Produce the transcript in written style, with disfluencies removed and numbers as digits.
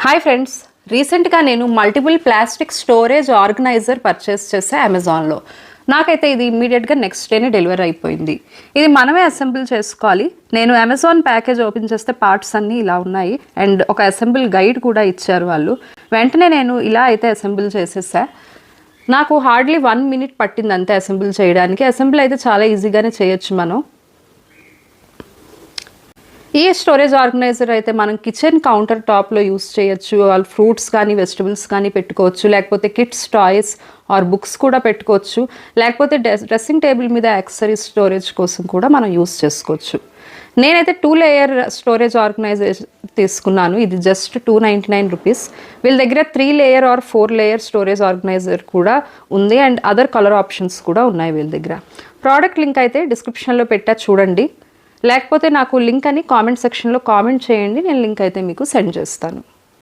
Hi friends, రీసెంట్గా నేను multiple plastic storage organiser purchase చేసా అమెజాన్లో. నాకైతే ఇది ఇమ్మీడియట్గా నెక్స్ట్ డేనే డెలివరీ అయిపోయింది. ఇది మనమే అసెంబుల్ చేసుకోవాలి. నేను అమెజాన్ ప్యాకేజ్ ఓపెన్ చేస్తే పార్ట్స్ అన్నీ ఇలా ఉన్నాయి అండ్ ఒక అసెంబుల్ గైడ్ కూడా ఇచ్చారు వాళ్ళు. వెంటనే నేను ఇలా అయితే అసెంబుల్ చేసేసా. నాకు హార్డ్లీ 1 minute పట్టింది అంతే అసెంబుల్ చేయడానికి. అసెంబుల్ అయితే చాలా ఈజీగానే చేయొచ్చు మనం. ఈ స్టోరేజ్ ఆర్గనైజర్ అయితే మనం కిచెన్ కౌంటర్ టాప్లో యూస్ చేయొచ్చు. వాళ్ళు ఫ్రూట్స్ కానీ వెజిటబుల్స్ కానీ పెట్టుకోవచ్చు, లేకపోతే కిడ్స్ టాయ్స్ ఆర్ బుక్స్ కూడా పెట్టుకోవచ్చు, లేకపోతే డ్రెస్సింగ్ టేబుల్ మీద యాక్సెసరీస్ స్టోరేజ్ కోసం కూడా మనం యూస్ చేసుకోవచ్చు. నేనైతే 2 layer స్టోరేజ్ ఆర్గనైజర్ తీసుకున్నాను. ఇది జస్ట్ 299 రూపీస్. వీళ్ళ దగ్గర 3 layer or 4 layer storage organiser కూడా ఉంది అండ్ అదర్ కలర్ ఆప్షన్స్ కూడా ఉన్నాయి వీళ్ళ దగ్గర. ప్రోడక్ట్ లింక్ అయితే డిస్క్రిప్షన్లో పెట్టా చూడండి, లేకపోతే నాకు లింక్ అని కామెంట్ సెక్షన్లో కామెంట్ చేయండి, నేను లింక్ అయితే మీకు సెండ్ చేస్తాను.